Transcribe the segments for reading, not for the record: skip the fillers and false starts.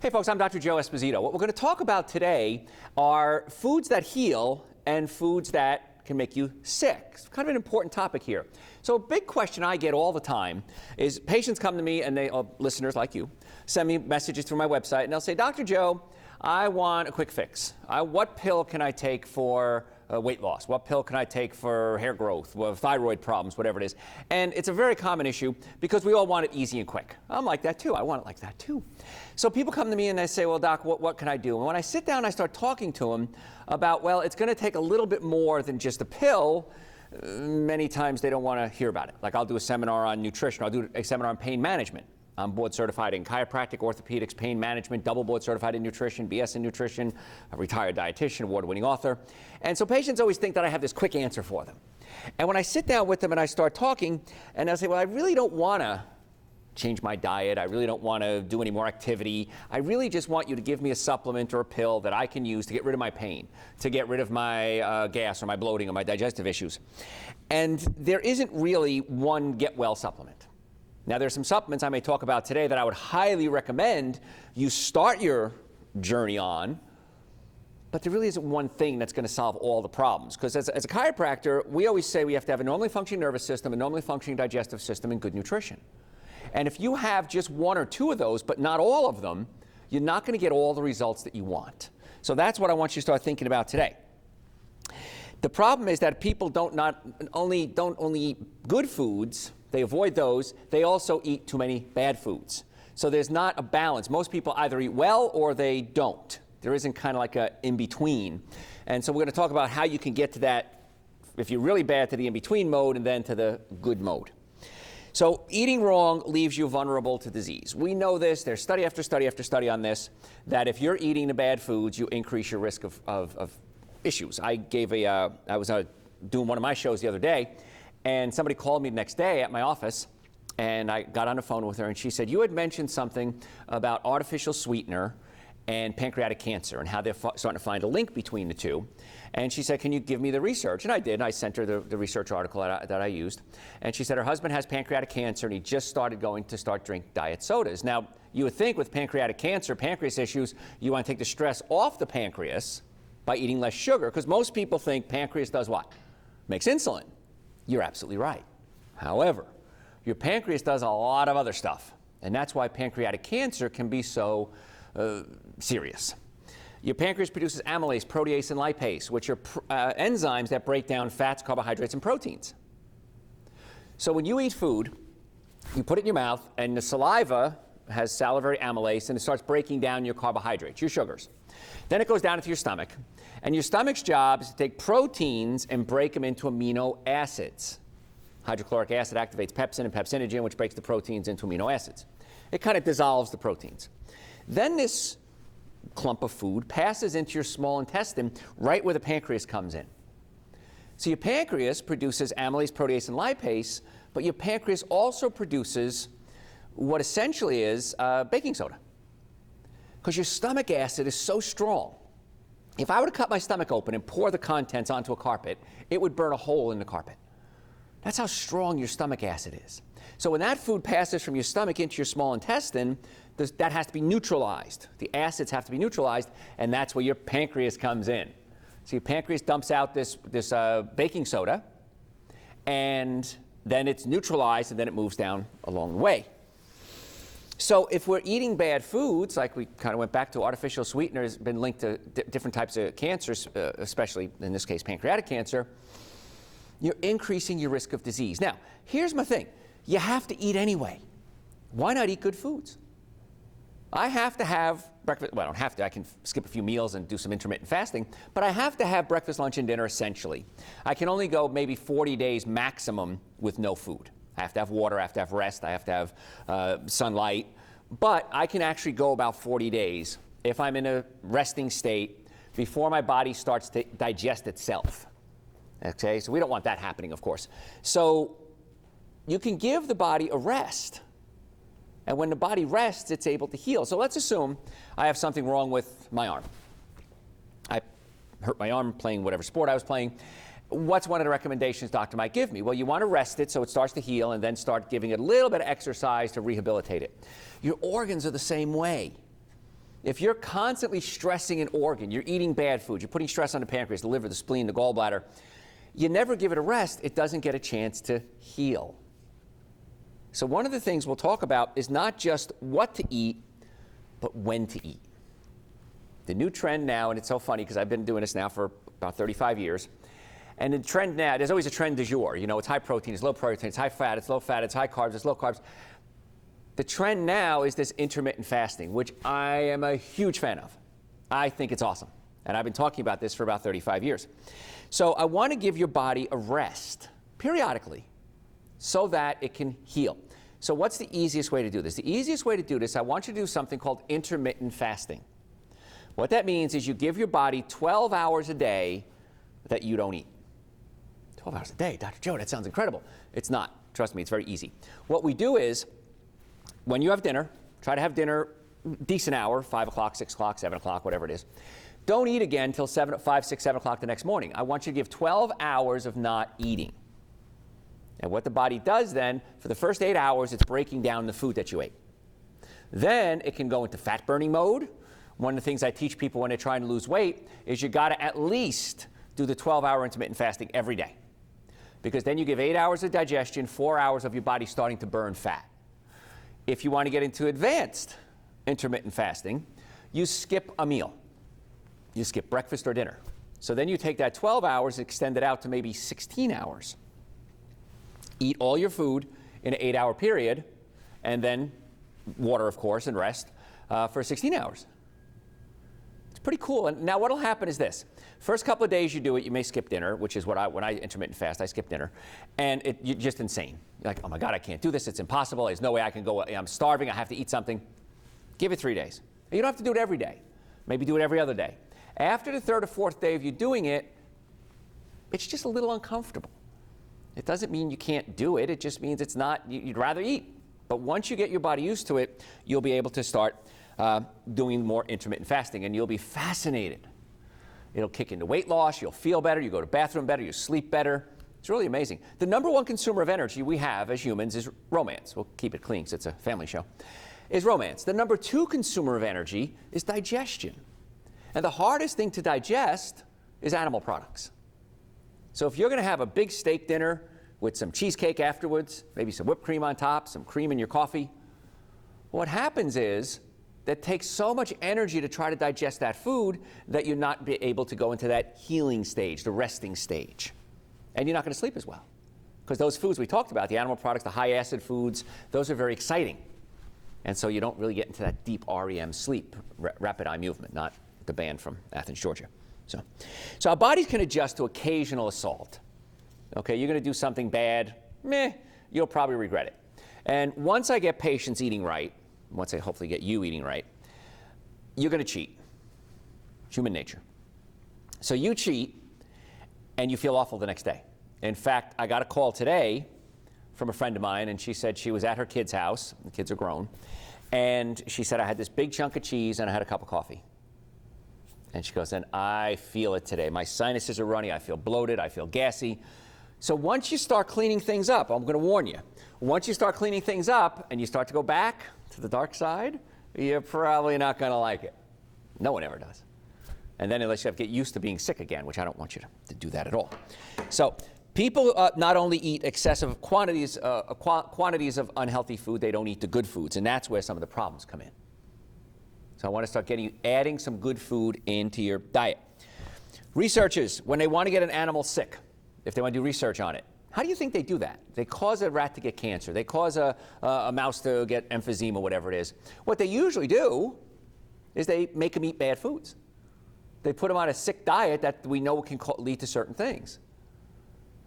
Hey folks, I'm Dr. Joe Esposito. What we're going to talk about today are foods that heal and foods that can make you sick. It's kind of an important topic here. So a big question I get all the time is patients come to me and listeners like you, send me messages through my website and they'll say, Dr. Joe, I want a quick fix. What pill can I take for weight loss? What pill can I take for hair growth, thyroid problems, whatever it is? And it's a very common issue because we all want it easy and quick. I'm like that too. I want it like that too. So people come to me and they say, well, doc, what can I do? And when I sit down, I start talking to them about, well, it's going to take a little bit more than just a pill. Many times they don't want to hear about it. Like I'll do a seminar on nutrition. I'll do a seminar on pain management. I'm board certified in chiropractic, orthopedics, pain management, double board certified in nutrition, BS in nutrition, a retired dietitian, award-winning author. And so patients always think that I have this quick answer for them. And when I sit down with them and I start talking, and they'll say, well, I really don't want to change my diet. I really don't want to do any more activity. I really just want you to give me a supplement or a pill that I can use to get rid of my pain, to get rid of my gas or my bloating or my digestive issues. And there isn't really one get-well supplement. Now, there's some supplements I may talk about today that I would highly recommend you start your journey on, but there really isn't one thing that's going to solve all the problems. Because as a chiropractor, we always say we have to have a normally functioning nervous system, a normally functioning digestive system, and good nutrition. And if you have just one or two of those, but not all of them, you're not going to get all the results that you want. So that's what I want you to start thinking about today. The problem is that people don't only eat good foods, they avoid those, they also eat too many bad foods. So there's not a balance. Most people either eat well or they don't. There isn't kind of like a in-between. And so we're going to talk about how you can get to that, if you're really bad, to the in-between mode and then to the good mode. So eating wrong leaves you vulnerable to disease. We know this. There's study after study after study on this, that if you're eating the bad foods, you increase your risk of issues. I was doing one of my shows the other day, and somebody called me the next day at my office, and I got on the phone with her, and she said, you had mentioned something about artificial sweetener and pancreatic cancer and how they're starting to find a link between the two. And she said, can you give me the research? And I did. I sent her the research article that I used. And she said her husband has pancreatic cancer, and he just started drink diet sodas. Now, you would think with pancreatic cancer, pancreas issues, you want to take the stress off the pancreas by eating less sugar, because most people think pancreas does what? Makes insulin. You're absolutely right. However, your pancreas does a lot of other stuff, and that's why pancreatic cancer can be so serious. Your pancreas produces amylase, protease, and lipase, which are enzymes that break down fats, carbohydrates, and proteins. So when you eat food, you put it in your mouth, and the saliva has salivary amylase, and it starts breaking down your carbohydrates, your sugars. Then it goes down into your stomach, and your stomach's job is to take proteins and break them into amino acids. Hydrochloric acid activates pepsin and pepsinogen, which breaks the proteins into amino acids. It kind of dissolves the proteins. Then this clump of food passes into your small intestine right where the pancreas comes in. So your pancreas produces amylase, protease, and lipase, but your pancreas also produces what essentially is baking soda. Because your stomach acid is so strong. If I were to cut my stomach open and pour the contents onto a carpet, it would burn a hole in the carpet. That's how strong your stomach acid is. So when that food passes from your stomach into your small intestine, that has to be neutralized. The acids have to be neutralized, and that's where your pancreas comes in. So your pancreas dumps out this baking soda, and then it's neutralized, and then it moves down along the way. So if we're eating bad foods, like we kind of went back to, artificial sweeteners been linked to different types of cancers, especially in this case pancreatic cancer, you're increasing your risk of disease. Now, here's my thing. You have to eat anyway. Why not eat good foods? I have to have breakfast. Well, I don't have to. I can skip a few meals and do some intermittent fasting, but I have to have breakfast, lunch, and dinner essentially. I can only go maybe 40 days maximum with no food. I have to have water, I have to have rest, I have to have sunlight, but I can actually go about 40 days if I'm in a resting state before my body starts to digest itself. Okay, so we don't want that happening, of course. So you can give the body a rest, and when the body rests, it's able to heal. So let's assume I have something wrong with my arm. I hurt my arm playing whatever sport I was playing. What's one of the recommendations doctor might give me? Well, you want to rest it so it starts to heal, and then start giving it a little bit of exercise to rehabilitate it. Your organs are the same way. if you're constantly stressing an organ, you're eating bad food, you're putting stress on the pancreas, the liver, the spleen, the gallbladder, you never give it a rest, it doesn't get a chance to heal. So one of the things we'll talk about is not just what to eat, but when to eat. The new trend now, and it's so funny because I've been doing this now for about 35 years, and the trend now, there's always a trend du jour. You know, it's high protein, it's low protein, it's high fat, it's low fat, it's high carbs, it's low carbs. The trend now is this intermittent fasting, which I am a huge fan of. I think it's awesome. And I've been talking about this for about 35 years. So I want to give your body a rest periodically so that it can heal. So what's the easiest way to do this? The easiest way to do this, I want you to do something called intermittent fasting. What that means is you give your body 12 hours a day that you don't eat. 12 hours a day, Dr. Joe, that sounds incredible. It's not. Trust me, it's very easy. What we do is, when you have dinner, try to have dinner decent hour, 5 o'clock, 6 o'clock, 7 o'clock, whatever it is. Don't eat again until 5, 6, 7 o'clock the next morning. I want you to give 12 hours of not eating. And what the body does then, for the first 8 hours, it's breaking down the food that you ate. Then it can go into fat-burning mode. One of the things I teach people when they're trying to lose weight is you got to at least do the 12-hour intermittent fasting every day. Because then you give 8 hours of digestion, 4 hours of your body starting to burn fat. If you want to get into advanced intermittent fasting, you skip a meal. You skip breakfast or dinner. So then you take that 12 hours, extend it out to maybe 16 hours. Eat all your food in an 8-hour period, and then water, of course, and rest for 16 hours. It's pretty cool. And now what will happen is this. First couple of days you do it, you may skip dinner, which is when I intermittent fast, I skip dinner. And you're just insane. You're like, oh my God, I can't do this. It's impossible. There's no way I can go. I'm starving. I have to eat something. Give it 3 days. And you don't have to do it every day. Maybe do it every other day. After the third or fourth day of you doing it, it's just a little uncomfortable. It doesn't mean you can't do it. It just means it's not, you'd rather eat. But once you get your body used to it, you'll be able to start doing more intermittent fasting, and you'll be fascinated. It'll kick into weight loss. You'll feel better. You go to the bathroom better. You sleep better. It's really amazing. The number one consumer of energy we have as humans is romance. We'll keep it clean because it's a family show. Is romance. The number two consumer of energy is digestion. And the hardest thing to digest is animal products. So if you're going to have a big steak dinner with some cheesecake afterwards, maybe some whipped cream on top, some cream in your coffee, what happens is that takes so much energy to try to digest that food that you're not be able to go into that healing stage, the resting stage. And you're not going to sleep as well. Because those foods we talked about, the animal products, the high acid foods, those are very exciting. And so you don't really get into that deep REM sleep, rapid eye movement, not the band from Athens, Georgia. So our bodies can adjust to occasional assault. Okay, you're going to do something bad, you'll probably regret it. And once I get patients eating right, once I hopefully get you eating right, you're going to cheat. Human nature. So you cheat, and you feel awful the next day. In fact, I got a call today from a friend of mine, and she said she was at her kid's house. The kids are grown. And she said, I had this big chunk of cheese, and I had a cup of coffee. And she goes, and I feel it today. My sinuses are running. I feel bloated. I feel gassy. So once you start cleaning things up, I'm going to warn you, once you start cleaning things up and you start to go back to the dark side, you're probably not going to like it. No one ever does. And then unless you have to get used to being sick again, which I don't want you to do that at all. So people not only eat excessive quantities of unhealthy food, they don't eat the good foods. And that's where some of the problems come in. So I want to start adding some good food into your diet. Researchers, when they want to get an animal sick, if they want to do research on it, how do you think they do that? They cause a rat to get cancer. They cause a mouse to get emphysema, whatever it is. What they usually do is they make them eat bad foods. They put them on a sick diet that we know can lead to certain things.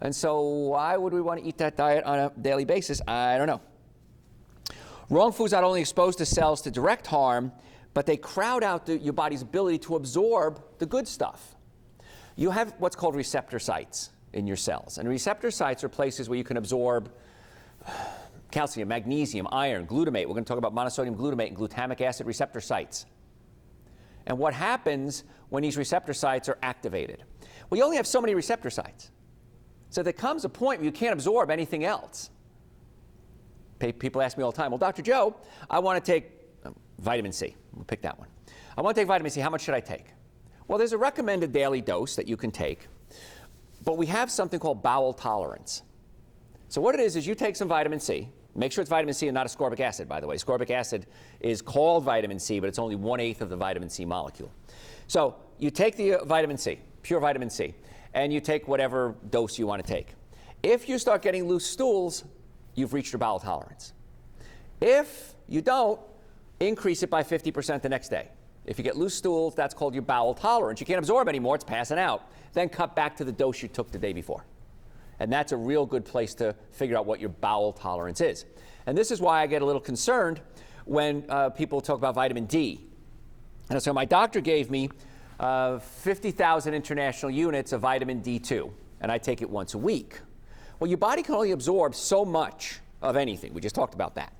And so why would we want to eat that diet on a daily basis? I don't know. Wrong foods not only expose the cells to direct harm, but they crowd out your body's ability to absorb the good stuff. You have what's called receptor sites in your cells. And receptor sites are places where you can absorb calcium, magnesium, iron, glutamate. We're going to talk about monosodium glutamate and glutamic acid receptor sites. And what happens when these receptor sites are activated? Well, you only have so many receptor sites. So there comes a point where you can't absorb anything else. People ask me all the time, well, Dr. Joe, I want to take vitamin C. We'll pick that one. I want to take vitamin C. How much should I take? Well, there's a recommended daily dose that you can take, but we have something called bowel tolerance. So what it is you take some vitamin C. Make sure it's vitamin C and not ascorbic acid, by the way. Ascorbic acid is called vitamin C, but it's only 1/8 of the vitamin C molecule. So you take the vitamin C, pure vitamin C, and you take whatever dose you want to take. If you start getting loose stools, you've reached your bowel tolerance. If you don't, increase it by 50% the next day. If you get loose stools, that's called your bowel tolerance. You can't absorb anymore, it's passing out. Then cut back to the dose you took the day before. And that's a real good place to figure out what your bowel tolerance is. And this is why I get a little concerned when people talk about vitamin D. And so my doctor gave me 50,000 international units of vitamin D2, and I take it once a week. Well, your body can only absorb so much of anything. We just talked about that.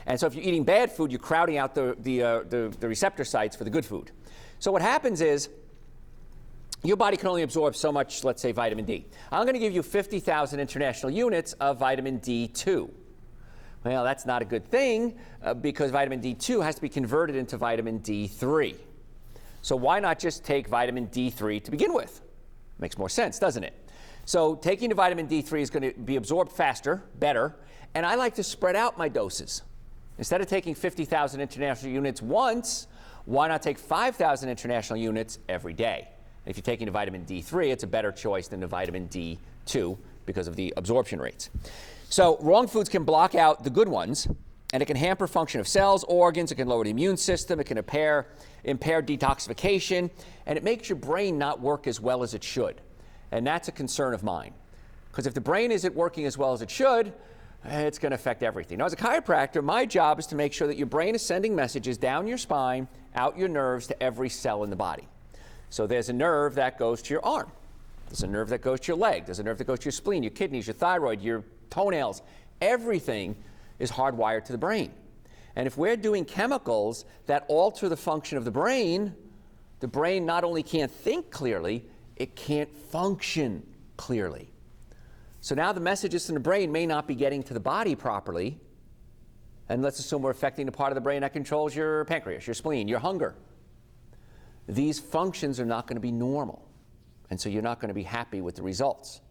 And so if you're eating bad food, you're crowding out the receptor sites for the good food. So what happens is your body can only absorb so much, let's say, vitamin D. I'm going to give you 50,000 international units of vitamin D2. Well, that's not a good thing because vitamin D2 has to be converted into vitamin D3. So why not just take vitamin D3 to begin with? Makes more sense, doesn't it? So taking the vitamin D3 is going to be absorbed faster, better, and I like to spread out my doses. Instead of taking 50,000 international units once, why not take 5,000 international units every day? If you're taking the vitamin D3, it's a better choice than the vitamin D2 because of the absorption rates. So wrong foods can block out the good ones, and it can hamper function of cells, organs, it can lower the immune system, it can impair detoxification, and it makes your brain not work as well as it should. And that's a concern of mine. Because if the brain isn't working as well as it should, it's going to affect everything. Now, as a chiropractor, my job is to make sure that your brain is sending messages down your spine, out your nerves to every cell in the body. So there's a nerve that goes to your arm. There's a nerve that goes to your leg. There's a nerve that goes to your spleen, your kidneys, your thyroid, your toenails. Everything is hardwired to the brain. And if we're doing chemicals that alter the function of the brain not only can't think clearly, it can't function clearly. So now the messages from the brain may not be getting to the body properly. And let's assume we're affecting the part of the brain that controls your pancreas, your spleen, your hunger. These functions are not going to be normal. And so you're not going to be happy with the results.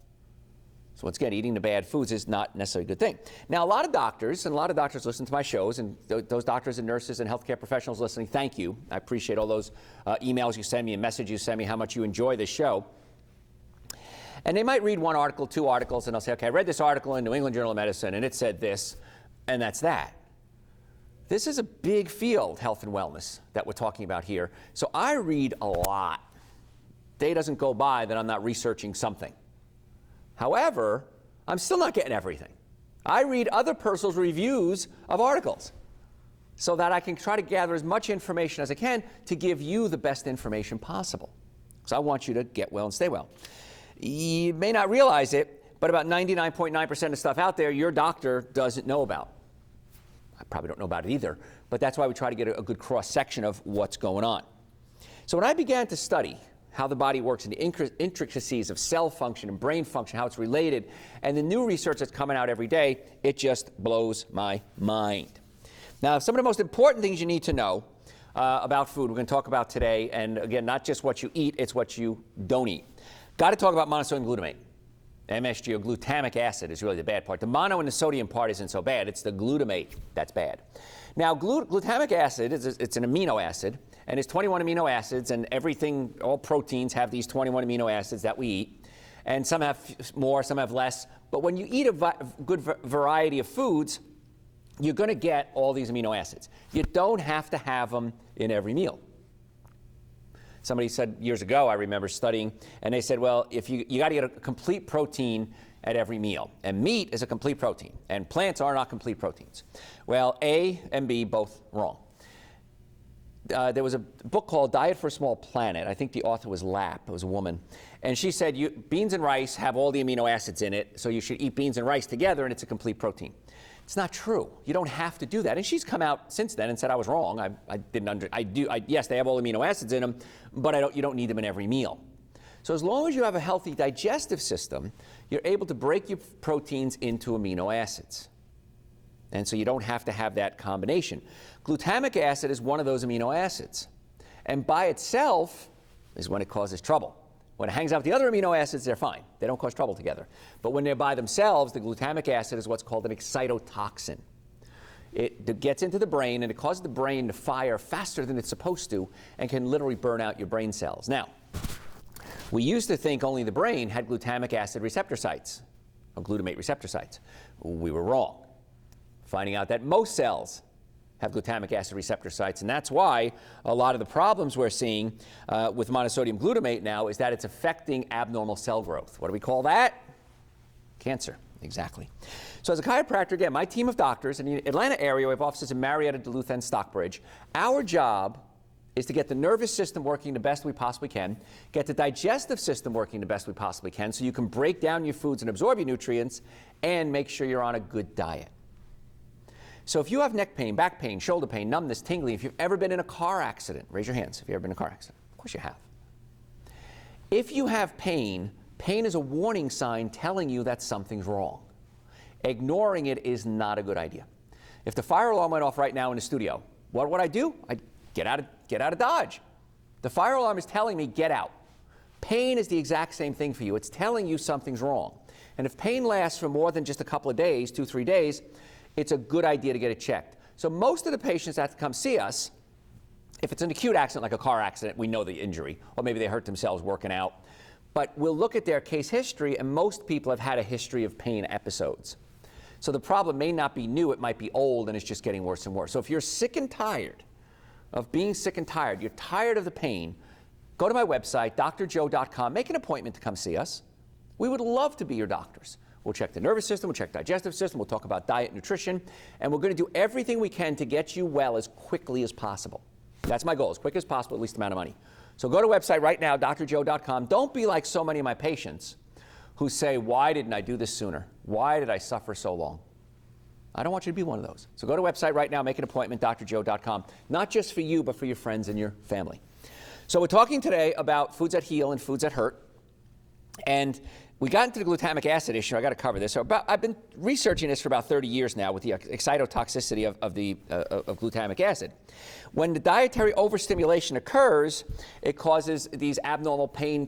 So once again, eating the bad foods is not necessarily a good thing. Now, a lot of doctors listen to my shows, and those doctors and nurses and healthcare professionals listening, thank you. I appreciate all those emails you send me and messages you send me, how much you enjoy this show. And they might read one article, two articles, and they'll say, okay, I read this article in New England Journal of Medicine, and it said this, and that's that. This is a big field, health and wellness, that we're talking about here. So I read a lot. Day doesn't go by that I'm not researching something. However, I'm still not getting everything. I read other people's reviews of articles so that I can try to gather as much information as I can to give you the best information possible. So I want you to get well and stay well. You may not realize it, but about 99.9% of stuff out there your doctor doesn't know about. I probably don't know about it either, but that's why we try to get a good cross-section of what's going on. So when I began to study how the body works and the intricacies of cell function and brain function, how it's related, and the new research that's coming out every day, it just blows my mind. Now, some of the most important things you need to know about food we're going to talk about today, and again, not just what you eat, it's what you don't eat. Got to talk about monosodium glutamate. MSG, or glutamic acid, is really the bad part. The mono and the sodium part isn't so bad. It's the glutamate that's bad. Now, glutamic acid, it's an amino acid, and it's 21 amino acids, and everything, all proteins have these 21 amino acids that we eat. And some have more, some have less. But when you eat a good variety of foods, you're going to get all these amino acids. You don't have to have them in every meal. Somebody said years ago, I remember studying, and they said, well, if you got to get a complete protein at every meal. And meat is a complete protein, and plants are not complete proteins. Well, A and B, both wrong. There was a book called Diet for a Small Planet. I think the author was Lapp. It was a woman. And she said, beans and rice have all the amino acids in it, so you should eat beans and rice together, and it's a complete protein. It's not true. You don't have to do that. And she's come out since then and said I was wrong. Yes, they have all the amino acids in them, but you don't need them in every meal. So as long as you have a healthy digestive system, you're able to break your proteins into amino acids. And so you don't have to have that combination. Glutamic acid is one of those amino acids. And by itself is when it causes trouble. When it hangs out with the other amino acids, they're fine. They don't cause trouble together. But when they're by themselves, the glutamic acid is what's called an excitotoxin. It gets into the brain, and it causes the brain to fire faster than it's supposed to and can literally burn out your brain cells. Now, we used to think only the brain had glutamic acid receptor sites, or glutamate receptor sites. We were wrong. Finding out that most cells have glutamic acid receptor sites, and that's why a lot of the problems we're seeing with monosodium glutamate now is that it's affecting abnormal cell growth. What do we call that? Cancer. Exactly. So as a chiropractor, again, my team of doctors in the Atlanta area, we have offices in Marietta, Duluth, and Stockbridge. Our job is to get the nervous system working the best we possibly can, get the digestive system working the best we possibly can, so you can break down your foods and absorb your nutrients, and make sure you're on a good diet. So if you have neck pain, back pain, shoulder pain, numbness, tingling, if you've ever been in a car accident, raise your hands if you've ever been in a car accident. Of course you have. If you have pain, pain is a warning sign telling you that something's wrong. Ignoring it is not a good idea. If the fire alarm went off right now in the studio, what would I do? I'd get out of Dodge. The fire alarm is telling me, get out. Pain is the exact same thing for you. It's telling you something's wrong. And if pain lasts for more than just a couple of days, 2-3 days, it's a good idea to get it checked. So most of the patients that come see us, if it's an acute accident like a car accident, we know the injury, or maybe they hurt themselves working out. But we'll look at their case history, and most people have had a history of pain episodes. So the problem may not be new, it might be old, and it's just getting worse and worse. So if you're sick and tired of being sick and tired, you're tired of the pain, go to my website, drjoe.com, make an appointment to come see us. We would love to be your doctors. We'll check the nervous system, we'll check the digestive system, we'll talk about diet and nutrition, and we're going to do everything we can to get you well as quickly as possible. That's my goal, as quick as possible, least amount of money. So go to the website right now, drjoe.com. Don't be like so many of my patients who say, why didn't I do this sooner? Why did I suffer so long? I don't want you to be one of those. So go to the website right now, make an appointment, drjoe.com. Not just for you, but for your friends and your family. So we're talking today about foods that heal and foods that hurt. And we got into the glutamic acid issue. I got to cover this. So I've been researching this for about 30 years now with the excitotoxicity of glutamic acid. When the dietary overstimulation occurs, it causes these abnormal pain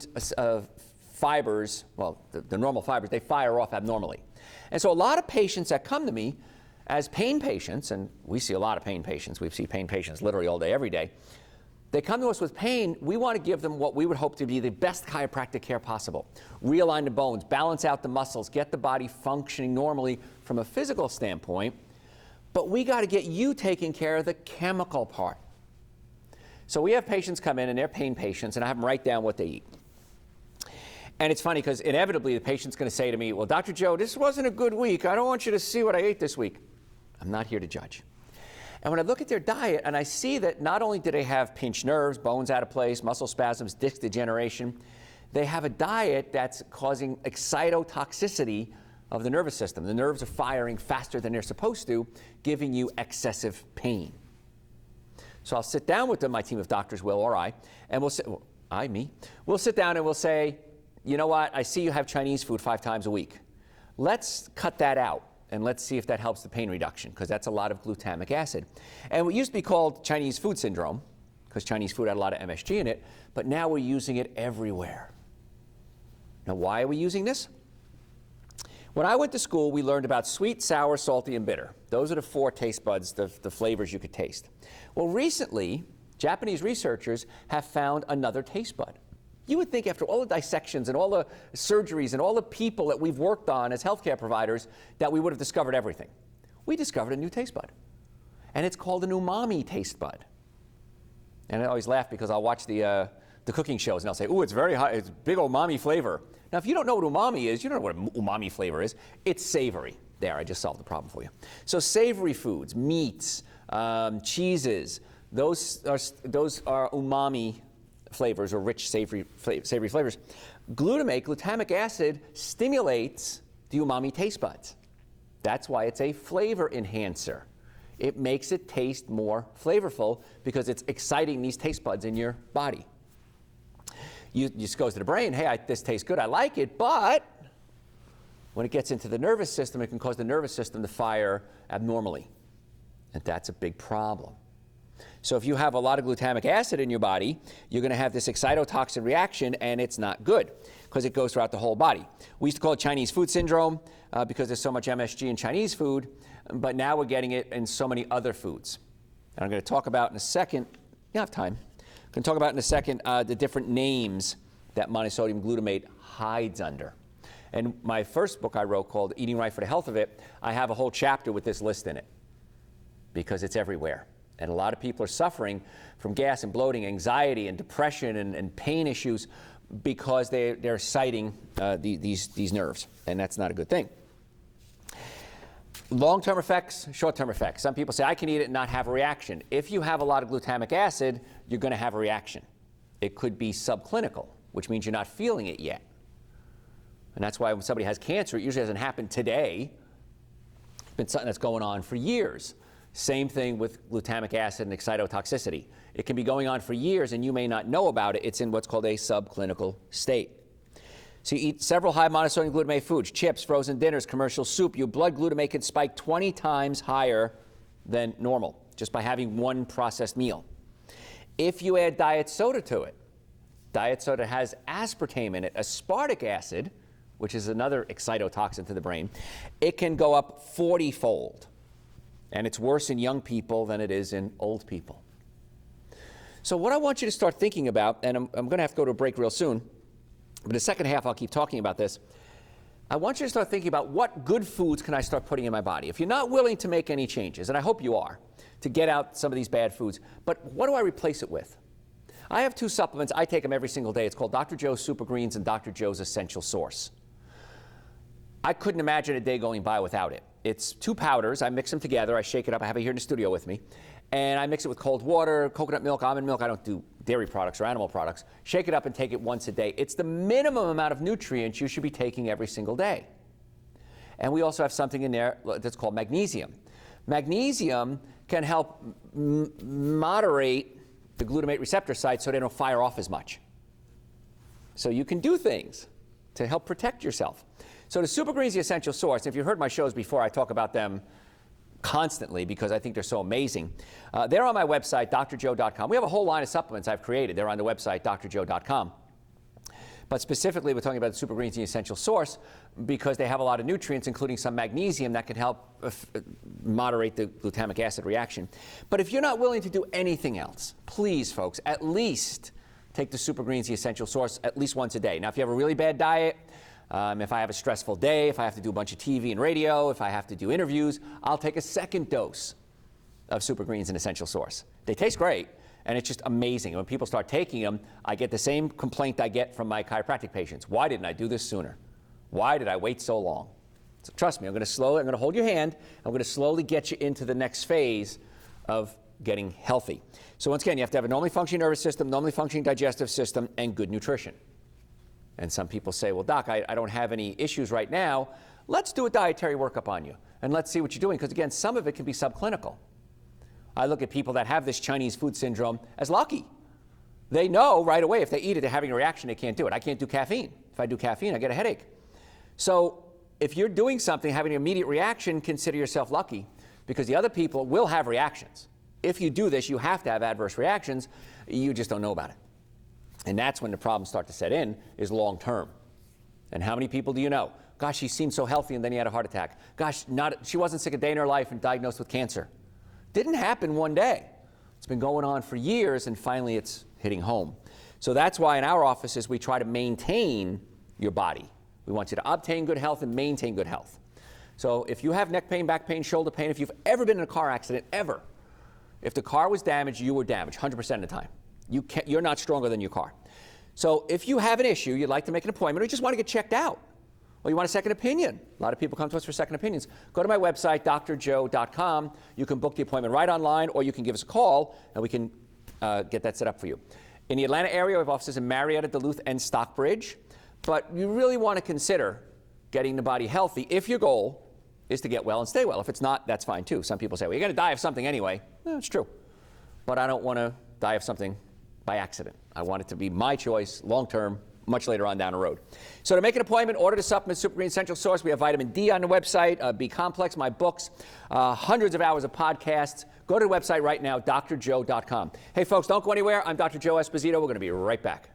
fibers, well, the normal fibers, they fire off abnormally. And so a lot of patients that come to me as pain patients, and we see a lot of pain patients, we see pain patients literally all day, every day, they come to us with pain. We want to give them what we would hope to be the best chiropractic care possible. Realign the bones, balance out the muscles, get the body functioning normally from a physical standpoint. But we got to get you taking care of the chemical part. So we have patients come in, and they're pain patients, and I have them write down what they eat. And it's funny because inevitably the patient's going to say to me, well, Dr. Joe, this wasn't a good week. I don't want you to see what I ate this week. I'm not here to judge. And when I look at their diet and I see that not only do they have pinched nerves, bones out of place, muscle spasms, disc degeneration, they have a diet that's causing excitotoxicity of the nervous system. The nerves are firing faster than they're supposed to, giving you excessive pain. So I'll sit down with them, my team of doctors will, or I, and we'll sit down and we'll say, you know what, I see you have Chinese food 5 times a week. Let's cut that out. And let's see if that helps the pain reduction, because that's a lot of glutamic acid. And what used to be called Chinese food syndrome, because Chinese food had a lot of MSG in it, but now we're using it everywhere. Now, why are we using this? When I went to school, we learned about sweet, sour, salty, and bitter. Those are the 4 taste buds, the flavors you could taste. Well, recently, Japanese researchers have found another taste bud. You would think after all the dissections and all the surgeries and all the people that we've worked on as healthcare providers that we would have discovered everything. We discovered a new taste bud, and it's called an umami taste bud. And I always laugh because I'll watch the cooking shows and I'll say, ooh, it's very hot, it's big umami flavor. Now, if you don't know what umami is, you don't know what umami flavor is. It's savory. There, I just solved the problem for you. So savory foods, meats, cheeses, those are umami flavors, or rich savory flavors. Glutamic acid stimulates the umami taste buds. That's why it's a flavor enhancer. It makes it taste more flavorful because it's exciting these taste buds in your body. You just goes to the brain, hey, this tastes good, I like it, but When it gets into the nervous system, it can cause the nervous system to fire abnormally. And that's a big problem. So if you have a lot of glutamic acid in your body, you're going to have this excitotoxin reaction, and it's not good because it goes throughout the whole body. We used to call it Chinese food syndrome because there's so much MSG in Chinese food, but now we're getting it in so many other foods. And I'm going to talk about in a second, you have time, I'm going to talk about in a second the different names that monosodium glutamate hides under. And my first book I wrote called Eating Right for the Health of It, I have a whole chapter with this list in it because it's everywhere. And a lot of people are suffering from gas and bloating, anxiety and depression and pain issues because they're citing these nerves, and that's not a good thing. Long-term effects, short-term effects. Some people say, I can eat it and not have a reaction. If you have a lot of glutamic acid, you're going to have a reaction. It could be subclinical, which means you're not feeling it yet. And that's why when somebody has cancer, it usually doesn't happen today. It's been something that's going on for years. Same thing with glutamic acid and excitotoxicity. It can be going on for years and you may not know about it. It's in what's called a subclinical state. So you eat several high monosodium glutamate foods, chips, frozen dinners, commercial soup, your blood glutamate can spike 20 times higher than normal just by having one processed meal. If you add diet soda to it, diet soda has aspartame in it, aspartic acid, which is another excitotoxin to the brain, it can go up 40-fold. And it's worse in young people than it is in old people. So what I want you to start thinking about, and I'm going to have to go to a break real soon, but in the second half I'll keep talking about this. I want you to start thinking about what good foods can I start putting in my body. If you're not willing to make any changes, and I hope you are, to get out some of these bad foods, but what do I replace it with? I have two supplements. I take them every single day. It's called Dr. Joe's Super Greens and Dr. Joe's Essential Source. I couldn't imagine a day going by without it. It's two powders. I mix them together. I shake it up. I have it here in the studio with me. And I mix it with cold water, coconut milk, almond milk. I don't do dairy products or animal products. Shake it up and take it once a day. It's the minimum amount of nutrients you should be taking every single day. And we also have something in there that's called magnesium. Magnesium can help moderate the glutamate receptor sites so they don't fire off as much. So you can do things to help protect yourself. So the Super Greens, the Essential Source, if you've heard my shows before, I talk about them constantly because I think they're so amazing. They're on my website, drjoe.com. We have a whole line of supplements I've created. They're on the website, drjoe.com. But specifically, we're talking about the Super Greens, the Essential Source, because they have a lot of nutrients, including some magnesium that can help moderate the glutamic acid reaction. But if you're not willing to do anything else, please, folks, at least take the Super Greens, the Essential Source, at least once a day. Now, if you have a really bad diet, if I have a stressful day, if I have to do a bunch of TV and radio, if I have to do interviews, I'll take a second dose of Super Greens and Essential Source. They taste great, and it's just amazing. When people start taking them, I get the same complaint I get from my chiropractic patients. Why didn't I do this sooner? Why did I wait so long? So trust me, I'm going to hold your hand. I'm going to slowly get you into the next phase of getting healthy. So once again, you have to have a normally functioning nervous system, normally functioning digestive system, and good nutrition. And some people say, well, Doc, I don't have any issues right now. Let's do a dietary workup on you, and let's see what you're doing, because, again, some of it can be subclinical. I look at people that have this Chinese food syndrome as lucky. They know right away if they eat it, they're having a reaction, they can't do it. I can't do caffeine. If I do caffeine, I get a headache. So if you're doing something, having an immediate reaction, consider yourself lucky, because the other people will have reactions. If you do this, you have to have adverse reactions. You just don't know about it. And that's when the problems start to set in, is long term. And how many people do you know? Gosh, she seemed so healthy and then he had a heart attack. Gosh, she wasn't sick a day in her life and diagnosed with cancer. Didn't happen one day. It's been going on for years and finally it's hitting home. So that's why in our offices we try to maintain your body. We want you to obtain good health and maintain good health. So if you have neck pain, back pain, shoulder pain, if you've ever been in a car accident, ever, if the car was damaged, you were damaged 100% of the time. You're not stronger than your car. So if you have an issue, you'd like to make an appointment, or you just want to get checked out, or you want a second opinion. A lot of people come to us for second opinions. Go to my website, drjoe.com. You can book the appointment right online, or you can give us a call, and we can get that set up for you. In the Atlanta area, we have offices in Marietta, Duluth, and Stockbridge. But you really want to consider getting the body healthy if your goal is to get well and stay well. If it's not, that's fine too. Some people say, well, you're going to die of something anyway. No, it's true. But I don't want to die of something by accident. I want it to be my choice, long-term, much later on down the road. So to make an appointment, order the supplement Super Green Essential Source. We have vitamin D on the website, B Complex, my books, hundreds of hours of podcasts. Go to the website right now, drjoe.com. Hey, folks, don't go anywhere. I'm Dr. Joe Esposito. We're going to be right back.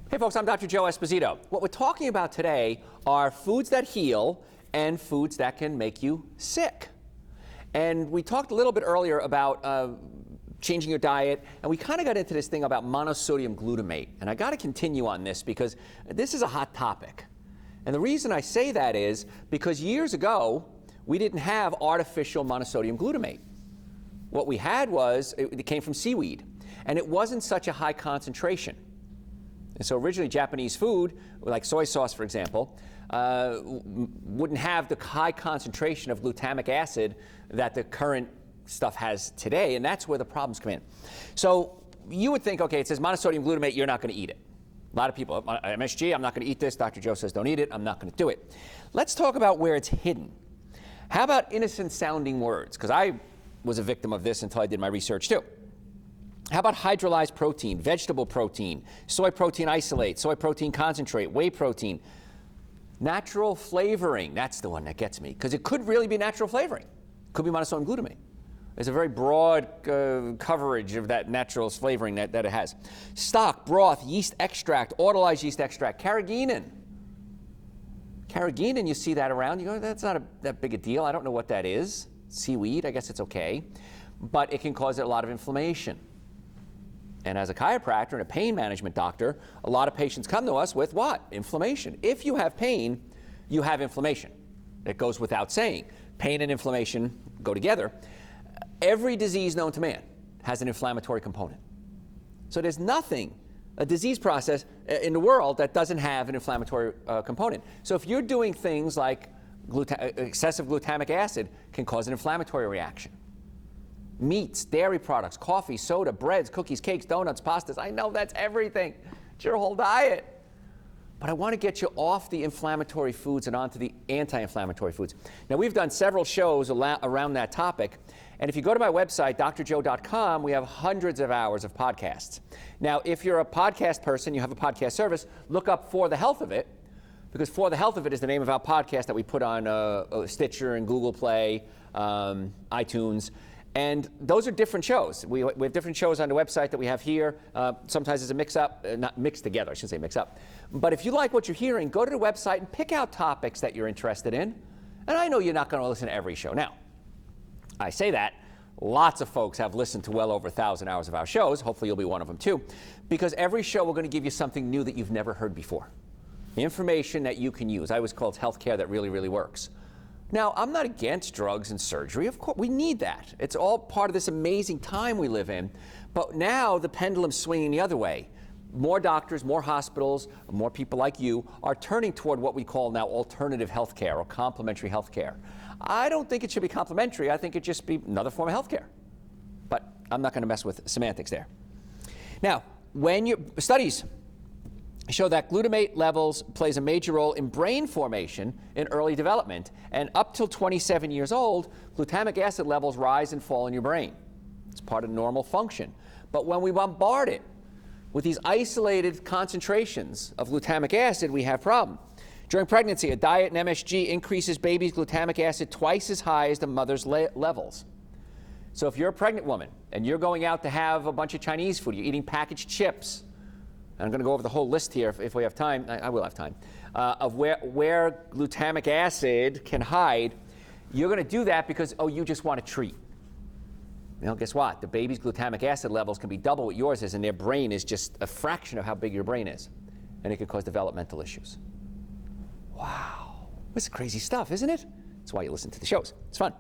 Hey, folks, I'm Dr. Joe Esposito. What we're talking about today are foods that heal and foods that can make you sick. And we talked a little bit earlier about changing your diet, and we kind of got into this thing about monosodium glutamate. And I got to continue on this because this is a hot topic. And the reason I say that is because years ago, we didn't have artificial monosodium glutamate. What we had was, it came from seaweed, and it wasn't such a high concentration. And so originally Japanese food, like soy sauce, for example, wouldn't have the high concentration of glutamic acid that the current stuff has today, and that's where the problems come in. So you would think, okay, it says monosodium glutamate, you're not going to eat it. A lot of people, MSG, I'm not going to eat this. Dr. Joe says don't eat it. I'm not going to do it. Let's talk about where it's hidden. How about innocent-sounding words? Because I was a victim of this until I did my research, too. How about hydrolyzed protein, vegetable protein, soy protein isolate, soy protein concentrate, whey protein? Natural flavoring, that's the one that gets me, because it could really be natural flavoring. It could be monosodium glutamate. There's a very broad coverage of that natural flavoring that it has. Stock, broth, yeast extract, autolyzed yeast extract, carrageenan. Carrageenan, you see that around. You go, that's not that big a deal. I don't know what that is. Seaweed, I guess it's okay. But it can cause a lot of inflammation. And as a chiropractor and a pain management doctor, a lot of patients come to us with what? Inflammation. If you have pain, you have inflammation. It goes without saying. Pain and inflammation go together. Every disease known to man has an inflammatory component. So there's nothing, a disease process in the world that doesn't have an inflammatory component. So if you're doing things like excessive glutamic acid can cause an inflammatory reaction. Meats, dairy products, coffee, soda, breads, cookies, cakes, donuts, pastas. I know that's everything. It's your whole diet. But I want to get you off the inflammatory foods and onto the anti-inflammatory foods. Now, we've done several shows around that topic. And if you go to my website, drjoe.com, we have hundreds of hours of podcasts. Now, if you're a podcast person, you have a podcast service, look up For the Health of It, because For the Health of It is the name of our podcast that we put on Stitcher and Google Play, iTunes. And those are different shows. We have different shows on the website that we have here. Sometimes it's a mix-up, not mixed together, I shouldn't say mix-up. But if you like what you're hearing, go to the website and pick out topics that you're interested in. And I know you're not going to listen to every show. Now, I say that. Lots of folks have listened to well over 1,000 hours of our shows. Hopefully you'll be one of them too. Because every show we're going to give you something new that you've never heard before. Information that you can use. I always call it healthcare that really, really works. Now, I'm not against drugs and surgery. Of course, we need that. It's all part of this amazing time we live in. But now the pendulum's swinging the other way. More doctors, more hospitals, more people like you are turning toward what we call now alternative healthcare or complementary healthcare. I don't think it should be complementary. I think it just be another form of healthcare. But I'm not going to mess with semantics there. Now, studies show that glutamate levels plays a major role in brain formation in early development. And up till 27 years old, glutamic acid levels rise and fall in your brain. It's part of normal function. But when we bombard it with these isolated concentrations of glutamic acid, we have a problem. During pregnancy, a diet in MSG increases baby's glutamic acid twice as high as the mother's levels. So if you're a pregnant woman and you're going out to have a bunch of Chinese food, you're eating packaged chips, and I'm going to go over the whole list here if we have time. I will have time. Of where glutamic acid can hide, you're going to do that because, you just want a treat. You know, guess what? The baby's glutamic acid levels can be double what yours is, and their brain is just a fraction of how big your brain is. And it could cause developmental issues. Wow. This is crazy stuff, isn't it? That's why you listen to the shows. It's fun.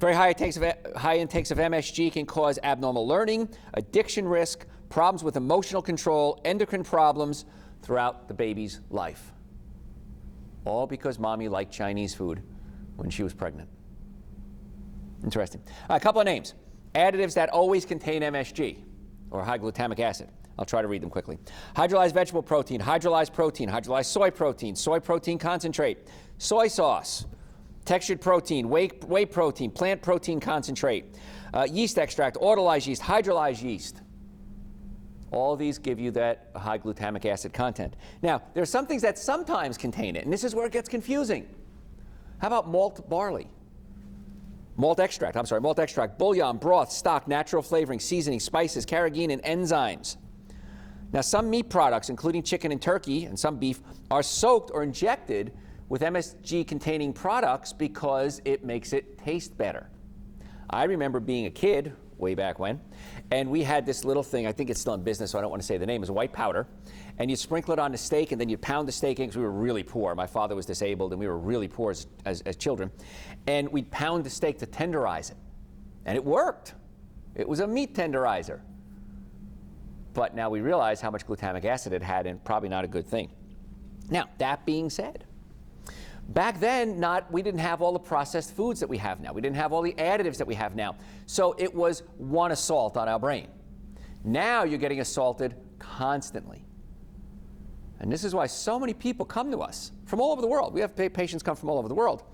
Very high intakes of MSG can cause abnormal learning, addiction risk, problems with emotional control, endocrine problems throughout the baby's life. All because mommy liked Chinese food when she was pregnant. Interesting. A couple of names. Additives that always contain MSG, or high glutamic acid. I'll try to read them quickly. Hydrolyzed vegetable protein, hydrolyzed soy protein concentrate, soy sauce, textured protein, whey protein, plant protein concentrate, yeast extract, autolyzed yeast, hydrolyzed yeast. All of these give you that high glutamic acid content. Now, there are some things that sometimes contain it, and this is where it gets confusing. How about malt barley? Malt extract, bouillon, broth, stock, natural flavoring, seasoning, spices, carrageenan, and enzymes. Now, some meat products, including chicken and turkey and some beef, are soaked or injected with MSG-containing products because it makes it taste better. I remember being a kid, way back when, and we had this little thing, I think it's still in business, so I don't want to say the name, it was a white powder, and you sprinkle it on the steak, and then you pound the steak in, because we were really poor. My father was disabled, and we were really poor as children, and we'd pound the steak to tenderize it, and it worked. It was a meat tenderizer. But now we realize how much glutamic acid it had, and probably not a good thing. Now, that being said, back then, we didn't have all the processed foods that we have now. We didn't have all the additives that we have now. So it was one assault on our brain. Now you're getting assaulted constantly. And this is why so many people come to us from all over the world. We have patients come from all over the world.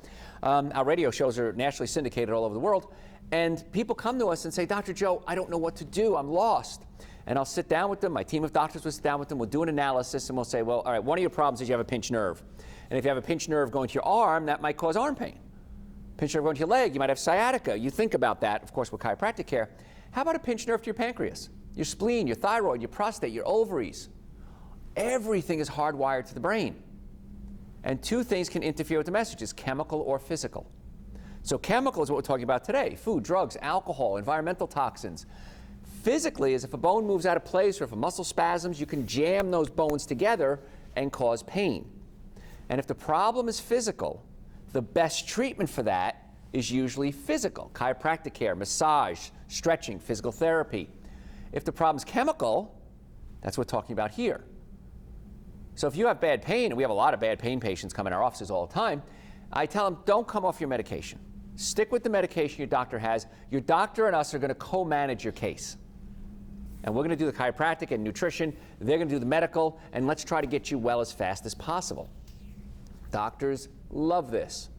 Our radio shows are nationally syndicated all over the world. And people come to us and say, Dr. Joe, I don't know what to do. I'm lost. And I'll sit down with them. My team of doctors will sit down with them. We'll do an analysis, and we'll say, well, all right, one of your problems is you have a pinched nerve. And if you have a pinched nerve going to your arm, that might cause arm pain. Pinched nerve going to your leg, you might have sciatica. You think about that, of course, with chiropractic care. How about a pinched nerve to your pancreas, your spleen, your thyroid, your prostate, your ovaries? Everything is hardwired to the brain. And two things can interfere with the messages, chemical or physical. So chemical is what we're talking about today. Food, drugs, alcohol, environmental toxins. Physically is if a bone moves out of place or if a muscle spasms, you can jam those bones together and cause pain. And if the problem is physical, the best treatment for that is usually physical. Chiropractic care, massage, stretching, physical therapy. If the problem's chemical, that's what we're talking about here. So if you have bad pain, and we have a lot of bad pain patients come in our offices all the time, I tell them, don't come off your medication. Stick with the medication your doctor has. Your doctor and us are going to co-manage your case. And we're going to do the chiropractic and nutrition. They're going to do the medical, and let's try to get you well as fast as possible. Doctors love this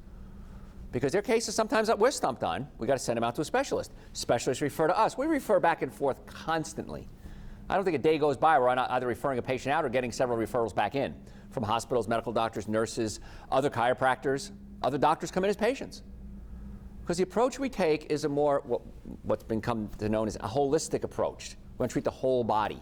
because their cases sometimes that we're stumped on, we got to send them out to a specialist. Specialists refer to us. We refer back and forth constantly. I don't think a day goes by where I'm not either referring a patient out or getting several referrals back in from hospitals, medical doctors, nurses, other chiropractors. Other doctors come in as patients. Because the approach we take is a more, what's been come to known as a holistic approach. We want to treat the whole body.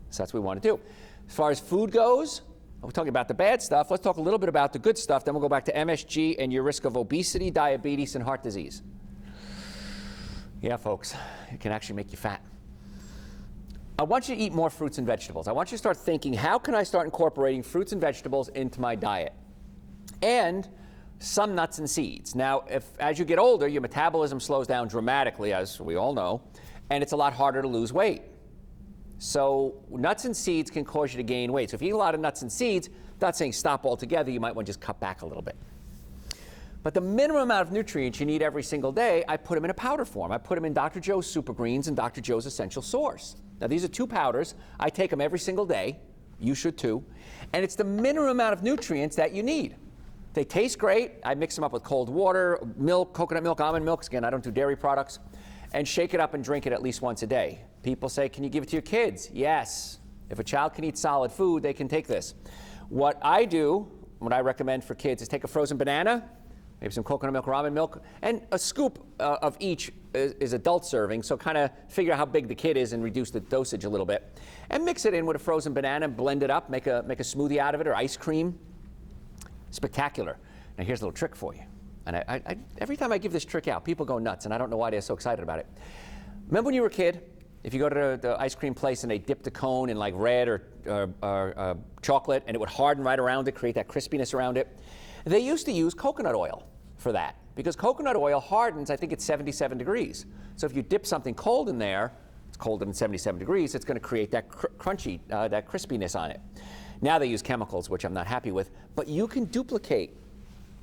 So that's what we want to do. As far as food goes, we're talking about the bad stuff. Let's talk a little bit about the good stuff. Then we'll go back to MSG and your risk of obesity, diabetes, and heart disease. Yeah, folks, it can actually make you fat. I want you to eat more fruits and vegetables. I want you to start thinking, how can I start incorporating fruits and vegetables into my diet? And some nuts and seeds. Now, as you get older, your metabolism slows down dramatically, as we all know, and it's a lot harder to lose weight. So nuts and seeds can cause you to gain weight. So if you eat a lot of nuts and seeds, not saying stop altogether, you might want to just cut back a little bit. But the minimum amount of nutrients you need every single day, I put them in a powder form. I put them in Dr. Joe's Super Greens and Dr. Joe's Essential Source. Now these are two powders. I take them every single day. You should too. And it's the minimum amount of nutrients that you need. They taste great. I mix them up with cold water, milk, coconut milk, almond milk. Again, I don't do dairy products. And shake it up and drink it at least once a day. People say, can you give it to your kids? Yes. If a child can eat solid food, they can take this. What I do, what I recommend for kids is take a frozen banana, maybe some coconut milk or almond milk, and a scoop of each is adult serving, so kind of figure out how big the kid is and reduce the dosage a little bit. And mix it in with a frozen banana, blend it up, make a smoothie out of it or ice cream. Spectacular. Now here's a little trick for you. And I every time I give this trick out, people go nuts, and I don't know why they're so excited about it. Remember when you were a kid? If you go to the ice cream place and they dipped the cone in like red or chocolate, and it would harden right around it, create that crispiness around it. They used to use coconut oil for that because coconut oil hardens, I think it's 77 degrees. So if you dip something cold in there, it's colder than 77 degrees, it's going to create that crunchy, that crispiness on it. Now they use chemicals, which I'm not happy with, but you can duplicate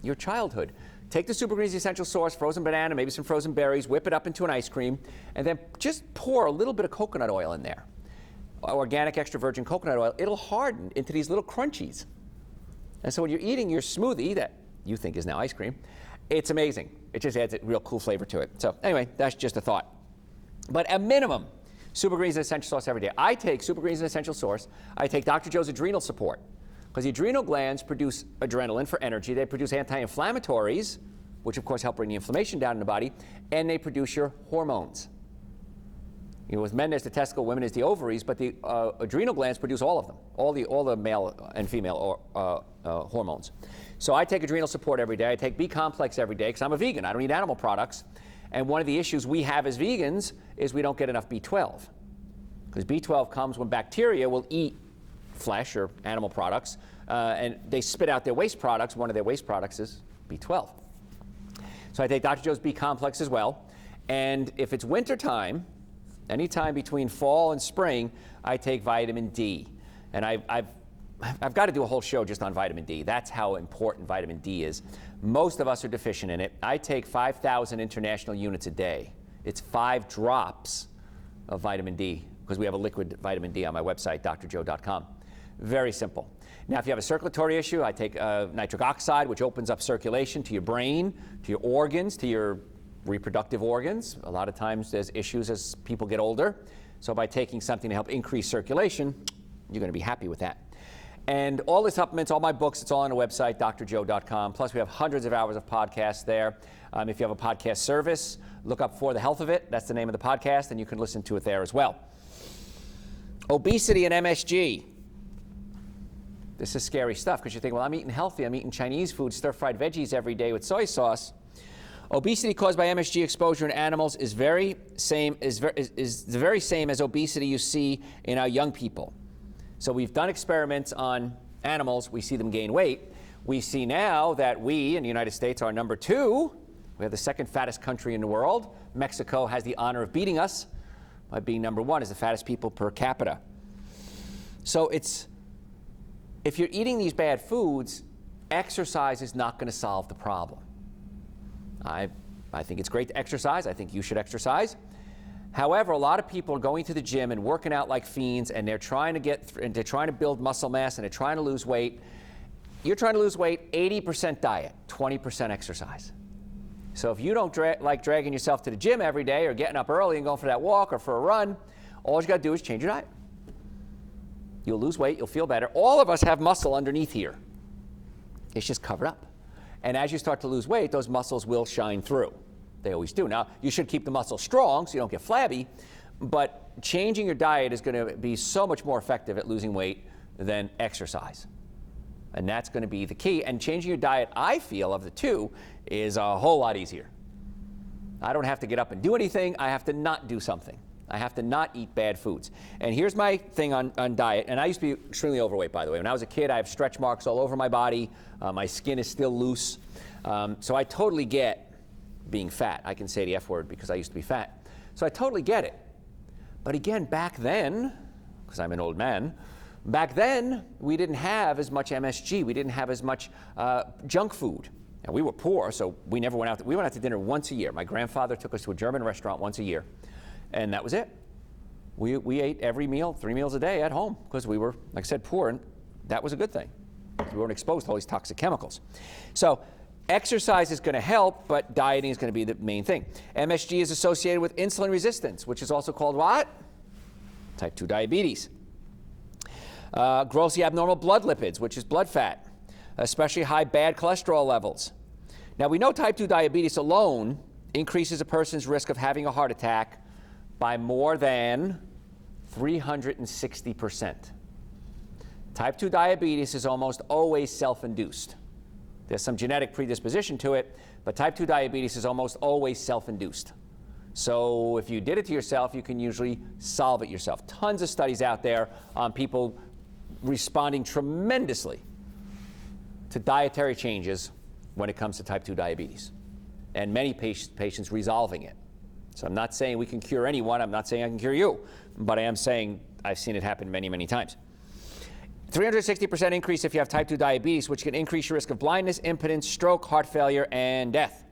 your childhood. Take the Super Greens Essential Source, frozen banana, maybe some frozen berries, whip it up into an ice cream, and then just pour a little bit of coconut oil in there. Organic extra virgin coconut oil. It'll harden into these little crunchies. And so when you're eating your smoothie that you think is now ice cream, it's amazing. It just adds a real cool flavor to it. So anyway, that's just a thought. But at minimum, Super Greens and Essential Source every day. I take Super Greens and Essential Source. I take Dr. Joe's Adrenal Support because the adrenal glands produce adrenaline for energy. They produce anti-inflammatories, which of course help bring the inflammation down in the body, and they produce your hormones. You know, with men, there's the testicle, women is the ovaries, but the adrenal glands produce all of them, all the male and female hormones. So I take adrenal support every day. I take B-complex every day because I'm a vegan. I don't eat animal products. And one of the issues we have as vegans is we don't get enough B12. Because B12 comes when bacteria will eat flesh or animal products, and they spit out their waste products. One of their waste products is B12. So I take Dr. Joe's B-complex as well. And if it's wintertime, anytime between fall and spring, I take vitamin D. And I've got to do a whole show just on vitamin D. That's how important vitamin D is. Most of us are deficient in it. I take 5,000 international units a day. It's 5 drops of vitamin D because we have a liquid vitamin D on my website, drjoe.com. Very simple. Now, if you have a circulatory issue, I take nitric oxide, which opens up circulation to your brain, to your organs, to your reproductive organs. A lot of times there's issues as people get older. So by taking something to help increase circulation, you're going to be happy with that. And all the supplements, all my books, it's all on the website, drjoe.com. Plus, we have hundreds of hours of podcasts there. If you have a podcast service, look up For the Health of It. That's the name of the podcast, and you can listen to it there as well. Obesity and MSG. This is scary stuff because you think, well, I'm eating healthy. I'm eating Chinese food, stir-fried veggies every day with soy sauce. Obesity caused by MSG exposure in animals is the very same as obesity you see in our young people. So we've done experiments on animals. We see them gain weight. We see now that we in the United States are number 2. We have the second fattest country in the world. Mexico has the honor of beating us by being number 1 as the fattest people per capita. So if you're eating these bad foods, exercise is not going to solve the problem. I think it's great to exercise. I think you should exercise. However, a lot of people are going to the gym and working out like fiends, and they're trying to build muscle mass, and they're trying to lose weight. You're trying to lose weight, 80% diet, 20% exercise. So if you don't like dragging yourself to the gym every day or getting up early and going for that walk or for a run, all you got to do is change your diet. You'll lose weight, you'll feel better. All of us have muscle underneath here. It's just covered up. And as you start to lose weight, those muscles will shine through. They always do. Now, you should keep the muscle strong so you don't get flabby, but changing your diet is going to be so much more effective at losing weight than exercise. And that's going to be the key. And changing your diet, I feel, of the two, is a whole lot easier. I don't have to get up and do anything. I have to not do something. I have to not eat bad foods. And here's my thing on diet. And I used to be extremely overweight, by the way. When I was a kid, I have stretch marks all over my body. My skin is still loose. So I totally get being fat. I can say the F word because I used to be fat. So I totally get it. But again, back then, because I'm an old man, back then we didn't have as much MSG. We didn't have as much junk food. And we were poor, so we never went out. We went out to dinner once a year. My grandfather took us to a German restaurant once a year, and that was it. We ate every meal, 3 meals a day at home because we were, like I said, poor, and that was a good thing. We weren't exposed to all these toxic chemicals. So exercise is going to help, but dieting is going to be the main thing. MSG is associated with insulin resistance, which is also called what? Type 2 diabetes. Grossly abnormal blood lipids, which is blood fat, especially high bad cholesterol levels. Now, we know type 2 diabetes alone increases a person's risk of having a heart attack by more than 360%. Type 2 diabetes is almost always self-induced. There's some genetic predisposition to it, but type 2 diabetes is almost always self-induced. So if you did it to yourself, you can usually solve it yourself. Tons of studies out there on people responding tremendously to dietary changes when it comes to type 2 diabetes, and many patients resolving it. So I'm not saying we can cure anyone. I'm not saying I can cure you, but I am saying I've seen it happen many, many times. 360% increase if you have type 2 diabetes, which can increase your risk of blindness, impotence, stroke, heart failure, and death.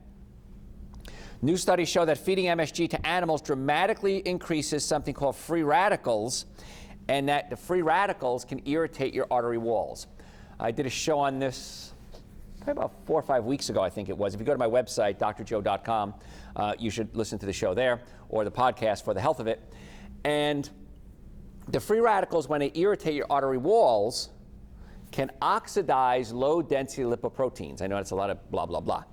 New studies show that feeding MSG to animals dramatically increases something called free radicals, and that the free radicals can irritate your artery walls. I did a show on this probably about 4 or 5 weeks ago, I think it was. If you go to my website, drjoe.com, you should listen to the show there, or the podcast For the Health of It. And the free radicals, when they irritate your artery walls, can oxidize low-density lipoproteins. I know that's a lot of blah, blah, blah.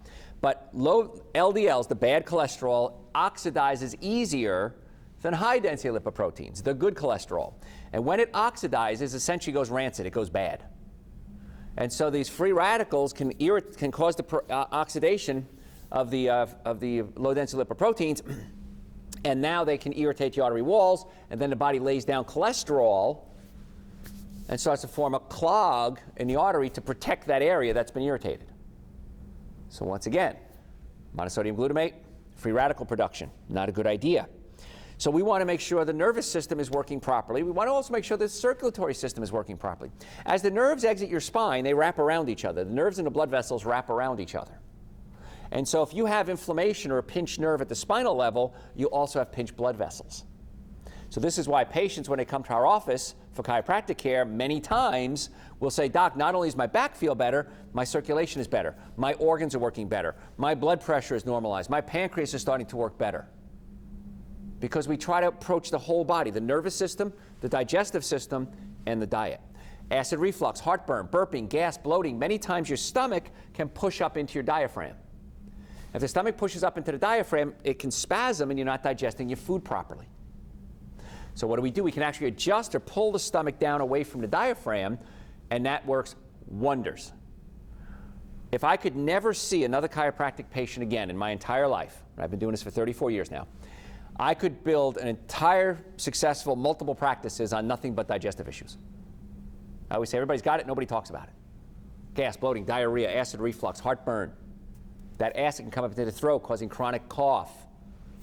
But low LDLs, the bad cholesterol, oxidizes easier than high-density lipoproteins, the good cholesterol. And when it oxidizes, essentially goes rancid, it goes bad. And so these free radicals can cause the oxidation of the low-density lipoproteins, and now they can irritate the artery walls, and then the body lays down cholesterol and starts to form a clog in the artery to protect that area that's been irritated. So once again, monosodium glutamate, free radical production, not a good idea. So we want to make sure the nervous system is working properly. We want to also make sure the circulatory system is working properly. As the nerves exit your spine, they wrap around each other. The nerves and the blood vessels wrap around each other. And so if you have inflammation or a pinched nerve at the spinal level, you also have pinched blood vessels. So this is why patients, when they come to our office for chiropractic care, many times will say, Doc, not only does my back feel better, my circulation is better, my organs are working better, my blood pressure is normalized, my pancreas is starting to work better. Because we try to approach the whole body, the nervous system, the digestive system, and the diet. Acid reflux, heartburn, burping, gas, bloating, many times your stomach can push up into your diaphragm. If the stomach pushes up into the diaphragm, it can spasm and you're not digesting your food properly. So what do? We can actually adjust or pull the stomach down away from the diaphragm, and that works wonders. If I could never see another chiropractic patient again in my entire life, and I've been doing this for 34 years now, I could build an entire successful multiple practices on nothing but digestive issues. I always say everybody's got it, nobody talks about it. Gas, bloating, diarrhea, acid reflux, heartburn. That acid can come up into the throat, causing chronic cough,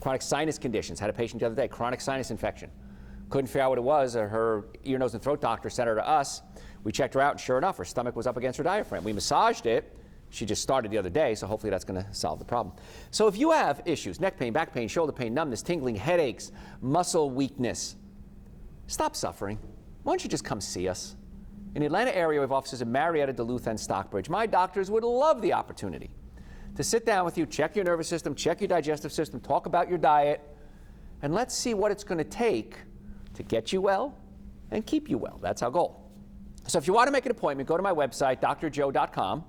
chronic sinus conditions. Had a patient the other day, chronic sinus infection. Couldn't figure out what it was. Her ear, nose, and throat doctor sent her to us. We checked her out, and sure enough, her stomach was up against her diaphragm. We massaged it. She just started the other day, so hopefully that's going to solve the problem. So if you have issues, neck pain, back pain, shoulder pain, numbness, tingling, headaches, muscle weakness, stop suffering. Why don't you just come see us? In the Atlanta area, we have offices in Marietta, Duluth, and Stockbridge. My doctors would love the opportunity to sit down with you, check your nervous system, check your digestive system, talk about your diet, and let's see what it's going to take to get you well and keep you well. That's our goal. So if you want to make an appointment, go to my website, drjoe.com.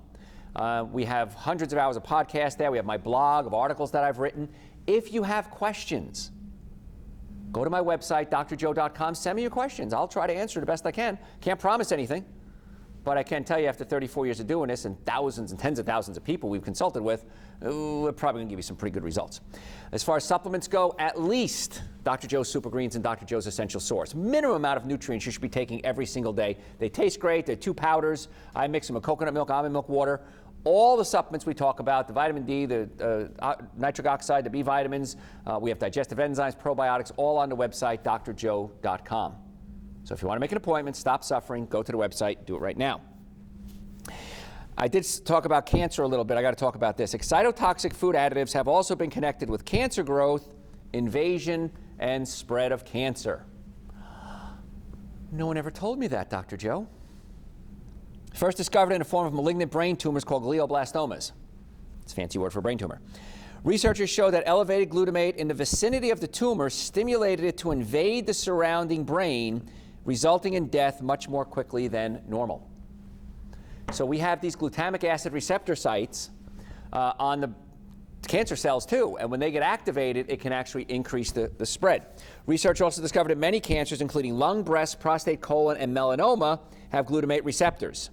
We have hundreds of hours of podcasts there. We have my blog of articles that I've written. If you have questions, go to my website, drjoe.com. Send me your questions. I'll try to answer the best I can. Can't promise anything, but I can tell you after 34 years of doing this and thousands and tens of thousands of people we've consulted with, we're probably going to give you some pretty good results. As far as supplements go, at least Dr. Joe's Super Greens and Dr. Joe's Essential Source. Minimum amount of nutrients you should be taking every single day. They taste great. They're 2 powders. I mix them with coconut milk, almond milk, water. All the supplements we talk about, the vitamin D, the nitric oxide, the B vitamins, we have digestive enzymes, probiotics, all on the website, drjoe.com. So if you want to make an appointment, stop suffering, go to the website, do it right now. I did talk about cancer a little bit. I got to talk about this. Excitotoxic food additives have also been connected with cancer growth, invasion, and spread of cancer. No one ever told me that, Dr. Joe. First discovered in a form of malignant brain tumors called glioblastomas. It's a fancy word for brain tumor. Researchers show that elevated glutamate in the vicinity of the tumor stimulated it to invade the surrounding brain, resulting in death much more quickly than normal. So we have these glutamic acid receptor sites on the cancer cells too, and when they get activated, it can actually increase the spread. Research also discovered that many cancers, including lung, breast, prostate, colon, and melanoma, have glutamate receptors.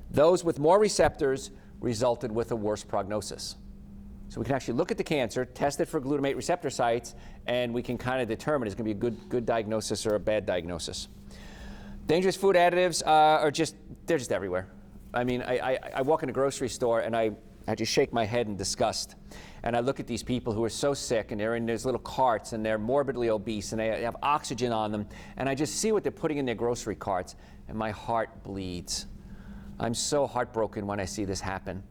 Those with more receptors resulted with a worse prognosis. So we can actually look at the cancer, test it for glutamate receptor sites, and we can kind of determine it's going to be a good diagnosis or a bad diagnosis. Dangerous food additives they're just everywhere. I mean, I walk in a grocery store and I just shake my head in disgust. And I look at these people who are so sick and they're in these little carts and they're morbidly obese and they have oxygen on them. And I just see what they're putting in their grocery carts and my heart bleeds. I'm so heartbroken when I see this happen.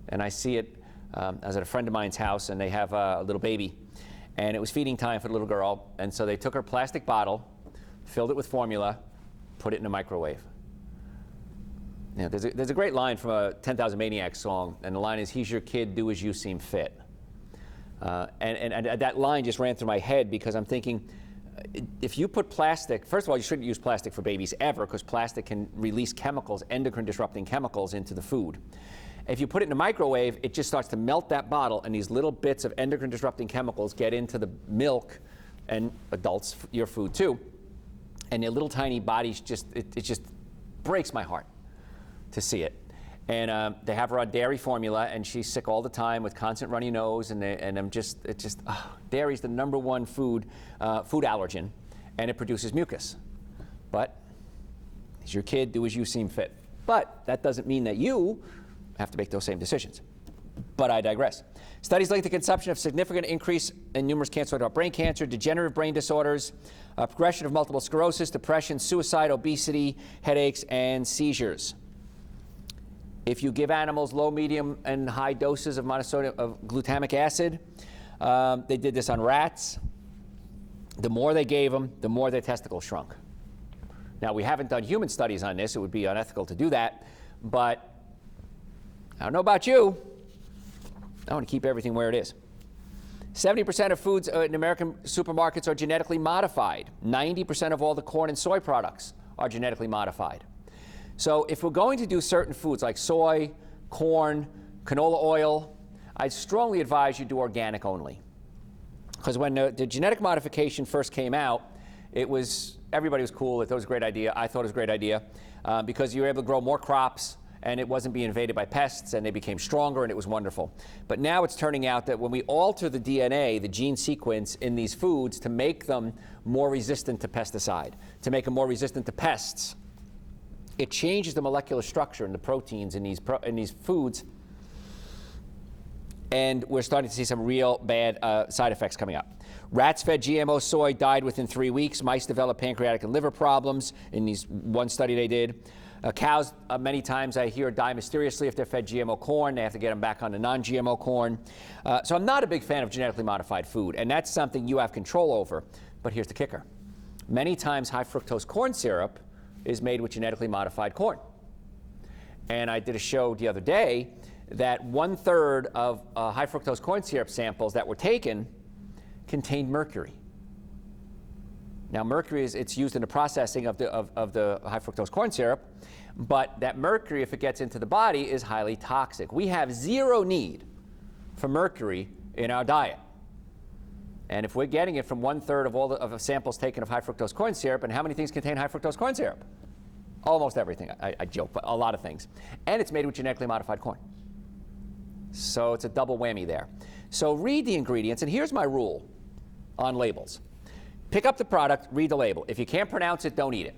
And I see it, I was at a friend of mine's house and they have a little baby. And it was feeding time for the little girl. And so they took her plastic bottle, filled it with formula, put it in a microwave. You know, there's a great line from a 10,000 Maniacs song, and the line is, "He's your kid, do as you seem fit." And that line just ran through my head because I'm thinking, if you put plastic, first of all, you shouldn't use plastic for babies ever, because plastic can release chemicals, endocrine disrupting chemicals, into the food. If you put it in a microwave, it just starts to melt that bottle, and these little bits of endocrine disrupting chemicals get into the milk, and adults, your food too. And their little tiny bodies it just breaks my heart to see it. And they have her on dairy formula, and she's sick all the time with constant runny nose, and dairy's the #1 food allergen, and it produces mucus. But as your kid, do as you seem fit. But that doesn't mean that you have to make those same decisions. But I digress. Studies link the consumption of significant increase in numerous cancers like brain cancer, degenerative brain disorders, progression of multiple sclerosis, depression, suicide, obesity, headaches, and seizures. If you give animals low, medium, and high doses of glutamic acid, they did this on rats. The more they gave them, the more their testicles shrunk. Now, we haven't done human studies on this. It would be unethical to do that. But I don't know about you. I want to keep everything where it is. 70% of foods in American supermarkets are genetically modified. 90% of all the corn and soy products are genetically modified. So if we're going to do certain foods like soy, corn, canola oil, I'd strongly advise you do organic only. Because when the genetic modification first came out, everybody was cool. They thought it was a great idea. I thought it was a great idea because you were able to grow more crops, and it wasn't being invaded by pests, and they became stronger, and it was wonderful. But now it's turning out that when we alter the DNA, the gene sequence in these foods to make them more resistant to pesticide, to make them more resistant to pests, it changes the molecular structure and the proteins in these foods, and we're starting to see some real bad side effects coming up. Rats fed GMO soy died within 3 weeks. Mice developed pancreatic and liver problems in one study they did. Cows, many times I hear, die mysteriously if they're fed GMO corn. They have to get them back on the non-GMO corn. So I'm not a big fan of genetically modified food, and that's something you have control over. But here's the kicker. Many times high fructose corn syrup is made with genetically modified corn. And I did a show the other day that 1/3 of high fructose corn syrup samples that were taken contained mercury. Now, mercury it's used in the processing of the high fructose corn syrup, but that mercury, if it gets into the body, is highly toxic. We have zero need for mercury in our diet. And if we're getting it from 1/3 of all the samples taken of high fructose corn syrup, and how many things contain high fructose corn syrup? Almost everything. I joke, but a lot of things. And it's made with genetically modified corn. So it's a double whammy there. So read the ingredients, and here's my rule on labels. Pick up the product, read the label. If you can't pronounce it, don't eat it.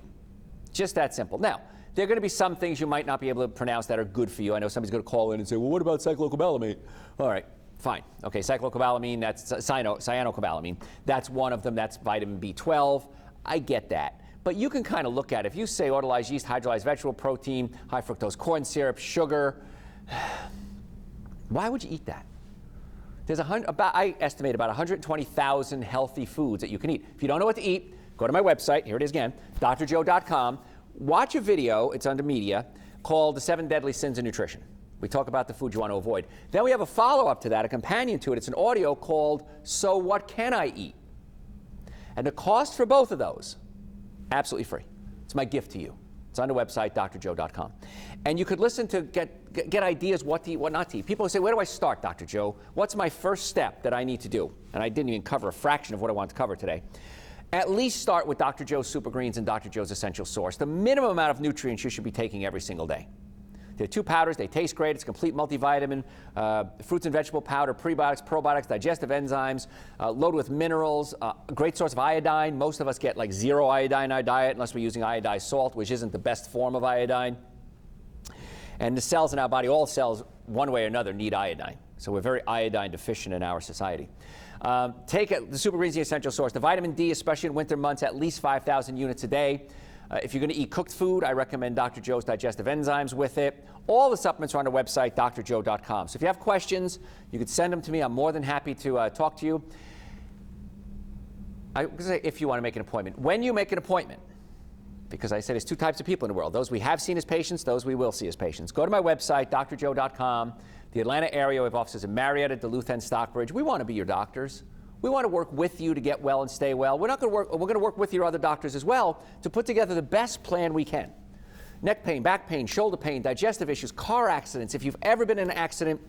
Just that simple. Now, there are going to be some things you might not be able to pronounce that are good for you. I know somebody's going to call in and say, well, what about cyclocobalamin? All right, fine. Okay, cyclocobalamin, that's cyanocobalamin. That's one of them. That's vitamin B12. I get that. But you can kind of look at it. If you say autolyzed yeast, hydrolyzed vegetable protein, high fructose corn syrup, sugar, why would you eat that? There's I estimate about 120,000 healthy foods that you can eat. If you don't know what to eat, go to my website. Here it is again, drjoe.com. Watch a video, it's under media, called The 7 Deadly Sins of Nutrition. We talk about the food you want to avoid. Then we have a follow-up to that, a companion to it. It's an audio called So What Can I Eat? And the cost for both of those, absolutely free. It's my gift to you. It's on the website, drjoe.com. And you could listen to get ideas what to eat, what not to eat. People say, where do I start, Dr. Joe? What's my first step that I need to do? And I didn't even cover a fraction of what I wanted to cover today. At least start with Dr. Joe's Super Greens and Dr. Joe's Essential Source, the minimum amount of nutrients you should be taking every single day. They're 2 powders. They taste great. It's complete multivitamin, fruits and vegetable powder, prebiotics, probiotics, digestive enzymes, loaded with minerals, a great source of iodine. Most of us get like 0 iodine in our diet unless we're using iodized salt, which isn't the best form of iodine. And the cells in our body, all cells, one way or another, need iodine. So we're very iodine deficient in our society. Take the Super Greens, the Essential Source. The vitamin D, especially in winter months, at least 5,000 units a day. If you're going to eat cooked food, I recommend Dr. Joe's Digestive Enzymes with it. All the supplements are on the website, drjoe.com. So if you have questions, you could send them to me. I'm more than happy to talk to you. I would say if you want to make an appointment. When you make an appointment, because I said there's 2 types of people in the world, those we have seen as patients, those we will see as patients. Go to my website, drjoe.com. The Atlanta area, we have offices in Marietta, Duluth, and Stockbridge. We want to be your doctors. We want to work with you to get well and stay well. We're going to work with your other doctors as well to put together the best plan we can. Neck pain, back pain, shoulder pain, digestive issues, car accidents. If you've ever been in an accident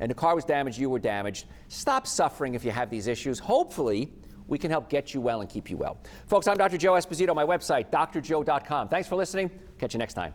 and the car was damaged, you were damaged, stop suffering if you have these issues. Hopefully, we can help get you well and keep you well. Folks, I'm Dr. Joe Esposito, my website, drjoe.com. Thanks for listening. Catch you next time.